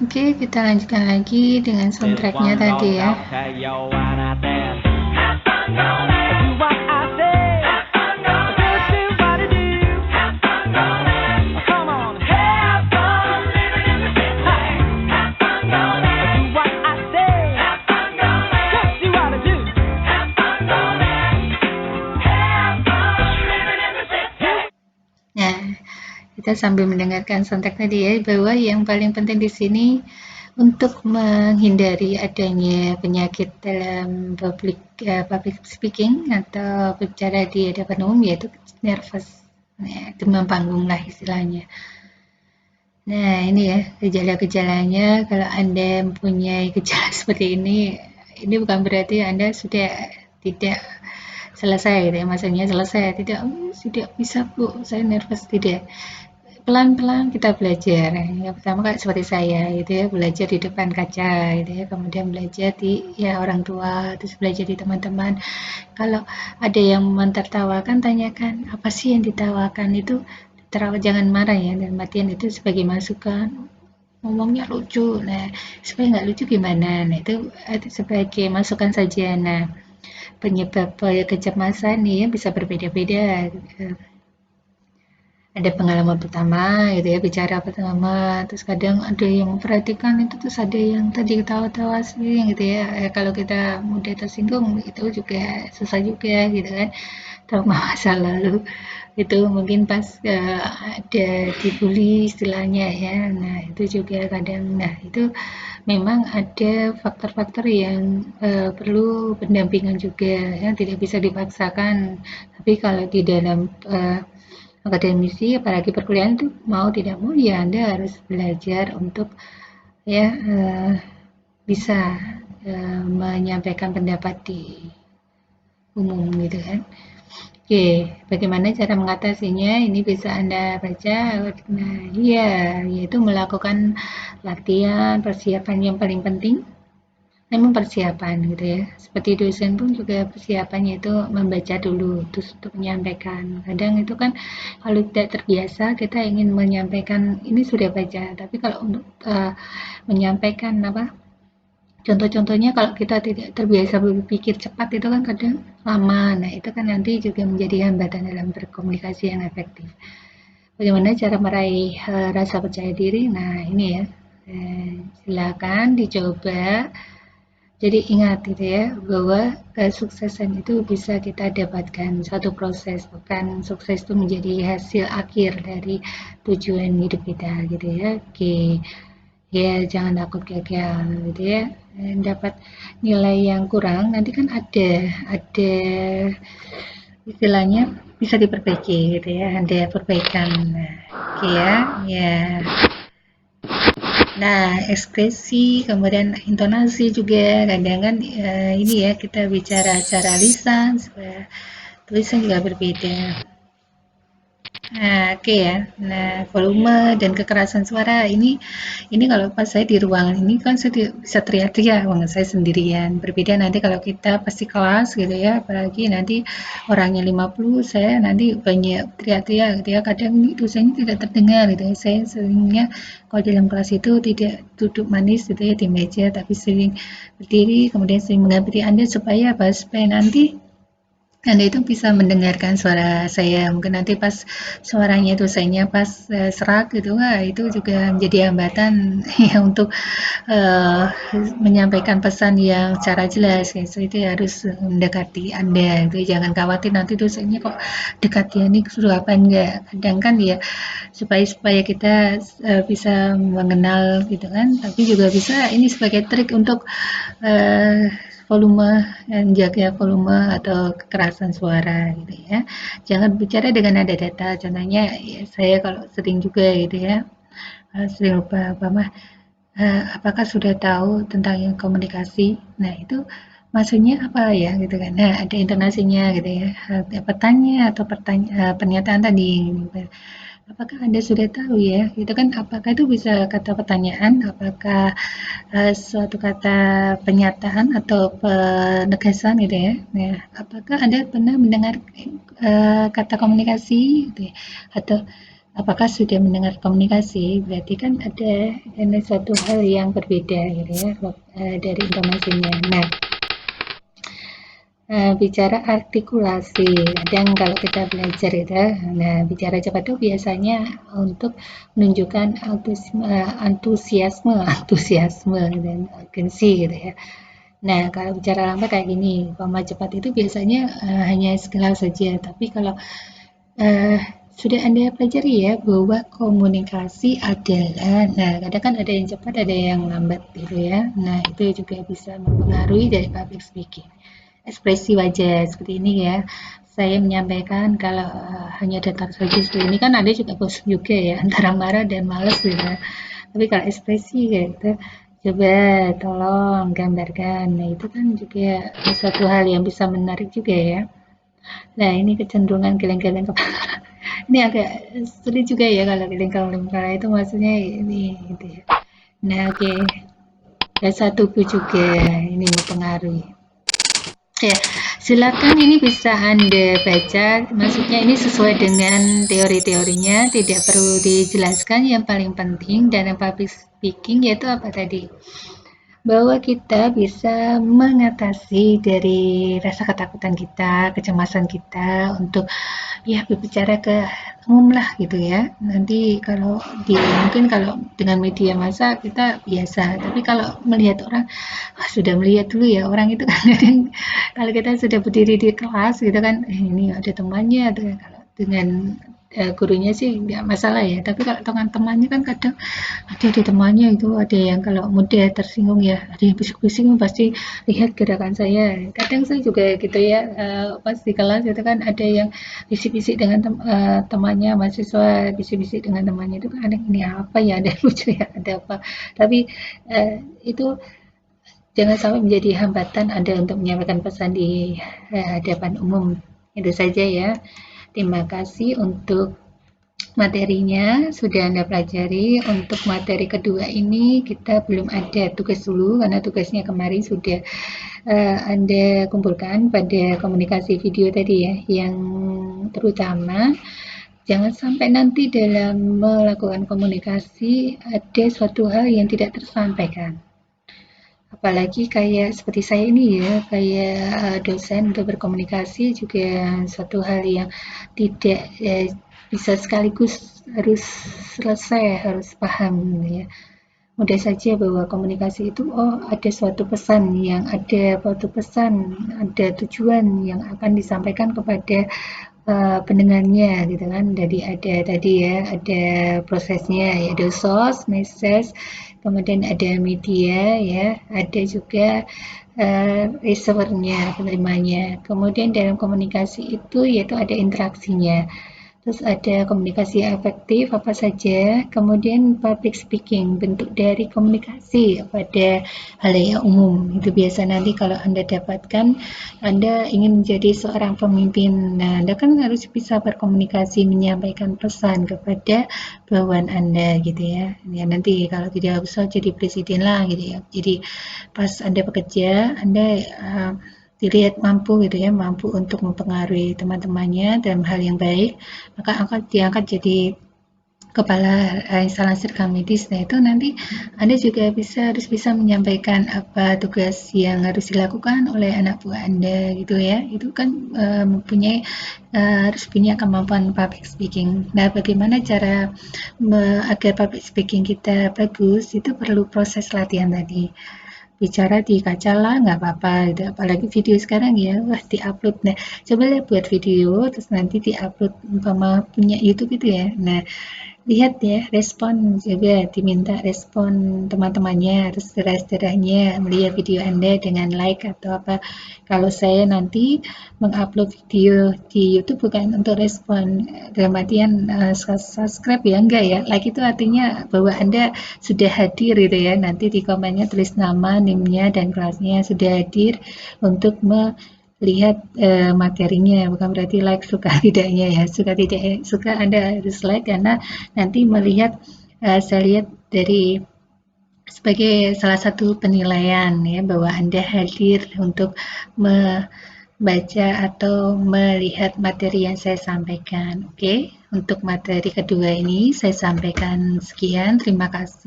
Oke, kita lanjutkan lagi dengan soundtracknya tadi ya. Nah, kita sambil mendengarkan soundtrack tadi ya, bahwa yang paling penting di sini untuk menghindari adanya penyakit dalam public speaking atau bicara di hadapan umum, yaitu nervous, ya, demam panggung lah istilahnya. Nah, ini ya gejala-gejalanya. Kalau Anda mempunyai gejala seperti ini bukan berarti Anda sudah tidak selesai gitu ya, maksudnya selesai, tidak, tidak bisa Bu, saya nervous, tidak. Pelan-pelan kita belajar. Yang pertama kan seperti saya gitu ya, belajar di depan kaca gitu ya, kemudian belajar di ya orang tua, terus belajar di teman-teman. Kalau ada yang mentertawakan, tanyakan apa sih yang ditawakan itu, jangan marah ya, dan artian itu sebagai masukan, ngomongnya lucu. Nah, supaya nggak lucu gimana? Nah, itu sebagai masukan saja. Nah, penyebab kecemasan nih ya bisa berbeda-beda. Ada pengalaman pertama gitu ya, bicara pertama, terus kadang ada yang memperhatikan itu, terus ada yang tadi ketawa-tawa sih gitu ya. Kalau kita mudah tersinggung itu juga susah juga gitu kan, trauma masa lalu itu mungkin pas ada dibully istilahnya ya. Nah itu juga kadang, nah itu memang ada faktor-faktor yang perlu pendampingan juga ya, tidak bisa dipaksakan. Tapi kalau di dalam akademisi, apalagi perkuliahan itu mau tidak mau ya Anda harus belajar untuk ya bisa menyampaikan pendapat di umum gitu kan. Oke, bagaimana cara mengatasinya? Ini bisa Anda baca. Nah, iya, yaitu melakukan latihan persiapan yang paling penting. Memang persiapan gitu ya. Seperti dosen pun juga persiapannya itu membaca dulu, terus untuk menyampaikan. Kadang itu kan kalau tidak terbiasa kita ingin menyampaikan ini sudah baca, tapi kalau untuk menyampaikan apa? Contoh-contohnya kalau kita tidak terbiasa berpikir cepat itu kan kadang lama. Nah, itu kan nanti juga menjadi hambatan dalam berkomunikasi yang efektif. Bagaimana cara meraih rasa percaya diri? Nah, ini ya. Silakan dicoba. Jadi ingat gitu ya, bahwa kesuksesan itu bisa kita dapatkan suatu proses, bukan sukses itu menjadi hasil akhir dari tujuan hidup kita gitu ya. Oke, ya jangan takut gagal gitu ya. Dan dapat nilai yang kurang, nanti kan ada istilahnya bisa diperbaiki gitu ya, ada perbaikan. Nah, oke ya, ya. Nah, ekspresi, kemudian intonasi juga kadang kan ini ya kita bicara secara lisan, tulisan juga berbeda. Nah, oke ya. Nah, volume dan kekerasan suara ini kalau pas saya di ruangan ini kan saya bisa teriak-teriak, saya sendirian. Berbeda nanti kalau kita pasti kelas gitu ya, apalagi nanti orangnya 50, saya nanti banyak teriak-teriak gitu ya. Kadang ini dosennya tidak terdengar gitu ya. Saya seringnya kalau dalam kelas itu tidak duduk manis gitu ya di meja, tapi sering berdiri, kemudian sering menghampiri Anda supaya apa? Supaya nanti anda itu bisa mendengarkan suara saya, mungkin nanti pas suaranya itu sayanya pas serak gitu, wah itu juga menjadi hambatan ya untuk uh, menyampaikan pesan yang secara jelas, ya. So, itu harus mendekati Anda, gitu. Jangan khawatir nanti dosennya kok dekat ya, ini suruh apa enggak. Kadang kan ya supaya kita bisa mengenal gitu kan, tapi juga bisa ini sebagai trik untuk uh, volume jaga volume atau kekerasan suara gitu ya. Jangan bicara dengan nada datar. Contohnya ya, saya kalau sering juga gitu ya, sering lupa apa mah, apakah sudah tahu tentang yang komunikasi? Nah itu maksudnya apa ya gitu kan. Nah ada intonasinya gitu ya. Pertanyaan atau pernyataan tadi. Gitu. Apakah Anda sudah tahu ya? Itu kan apakah itu bisa kata pertanyaan, apakah suatu kata penyataan atau penegasan gitu ya. Nah, apakah Anda pernah mendengar kata komunikasi gitu ya? Atau apakah sudah mendengar komunikasi, berarti kan ada suatu hal yang berbeda gitu ya, dari informasinya. Nah, bicara artikulasi, kadang kalau kita belajar itu, nah bicara cepat itu biasanya untuk menunjukkan antusiasme dan urgensi gitu ya. Nah, kalau bicara lambat kayak gini, koma cepat itu biasanya hanya sekilas saja, tapi kalau uh, sudah Anda pelajari ya bahwa komunikasi adalah, nah kadang kan ada yang cepat, ada yang lambat gitu ya. Nah, itu juga bisa mempengaruhi dari public speaking. Ekspresi wajah seperti ini ya. Saya menyampaikan kalau hanya datar saja seperti ini kan ada juga bosan juga ya antara marah dan malas gitu. Tapi kalau ekspresi gitu, coba tolong gambarkan. Nah itu kan juga suatu hal yang bisa menarik juga ya. Nah ini kecenderungan geleng-geleng kepala. Ini agak sulit juga ya kalau geleng-geleng kepala itu maksudnya ini gitu ya. Nah oke, bahasa tubuh juga ini mempengaruhi. Ya, silakan ini bisa Anda baca, maksudnya ini sesuai dengan teori-teorinya, tidak perlu dijelaskan, yang paling penting dalam public speaking yaitu apa tadi? Bahwa kita bisa mengatasi dari rasa ketakutan kita, kecemasan kita untuk ya berbicara ke umum lah gitu ya. Nanti kalau mungkin kalau dengan media massa kita biasa, tapi kalau melihat orang, sudah melihat dulu ya orang itu kan kalau kita sudah berdiri di kelas gitu kan, ini ada temannya, kalau dengan gurunya sih nggak masalah ya, tapi kalau dengan temannya kan kadang ada temannya itu ada yang kalau mudah tersinggung ya, ada yang bisik-bisik pasti lihat gerakan saya. Kadang saya juga gitu ya, pas di kelas itu kan ada yang bisik-bisik dengan temannya, mahasiswa bisik-bisik dengan temannya itu kan ada ini apa ya, ada lucu ya, ada apa. Tapi itu jangan sampai menjadi hambatan Anda untuk menyampaikan pesan di hadapan umum. Itu saja ya. Terima kasih untuk materinya sudah Anda pelajari. Untuk materi kedua ini kita belum ada tugas dulu karena tugasnya kemarin sudah Anda kumpulkan pada komunikasi video tadi ya, yang terutama jangan sampai nanti dalam melakukan komunikasi ada suatu hal yang tidak tersampaikan. Apalagi kayak seperti saya ini ya, kayak dosen untuk berkomunikasi juga suatu hal yang tidak bisa sekaligus harus selesai, harus paham ya. Mudah saja bahwa komunikasi itu ada suatu pesan ada tujuan yang akan disampaikan kepada pendengarnya gitu kan. Jadi ada tadi ya, ada prosesnya yaitu source, message, kemudian ada media ya, ada juga receiver-nya, penerimanya. Kemudian dalam komunikasi itu yaitu ada interaksinya. Terus ada komunikasi efektif apa saja, kemudian public speaking, bentuk dari komunikasi pada halayak umum. Itu biasa nanti kalau Anda dapatkan, Anda ingin menjadi seorang pemimpin. Nah, Anda kan harus bisa berkomunikasi, menyampaikan pesan kepada bawahan Anda gitu ya. Ya nanti kalau tidak bisa jadi presiden lah gitu ya. Jadi pas Anda bekerja, Anda dilihat mampu gitu ya, mampu untuk mempengaruhi teman-temannya dalam hal yang baik, maka akan diangkat jadi kepala instalasi rekam medis. Nah itu nanti Anda juga harus bisa menyampaikan apa tugas yang harus dilakukan oleh anak buah Anda gitu ya. Itu kan harus punya kemampuan public speaking. Nah bagaimana cara agar public speaking kita bagus, itu perlu proses latihan tadi. Bicara di kaca lah nggak apa-apa gitu. Apalagi video sekarang ya, wah diupload. Nah coba lihat buat video terus nanti diupload umpama punya YouTube itu ya. Nah lihat ya respon, juga diminta respon teman-temannya, terus saudara-saudaranya melihat video Anda dengan like atau apa. Kalau saya nanti mengupload video di YouTube bukan untuk respon dalam artian subscribe ya, enggak ya. Like itu artinya bahwa Anda sudah hadir gitu ya, nanti di komennya tulis nama, NIM-nya dan kelasnya, sudah hadir untuk lihat materinya, bukan berarti like suka tidaknya ya, suka tidak suka Anda harus like karena nanti melihat saya lihat dari sebagai salah satu penilaian ya bahwa Anda hadir untuk baca atau melihat materi yang saya sampaikan. Oke, untuk materi kedua ini saya sampaikan sekian. Terima kasih.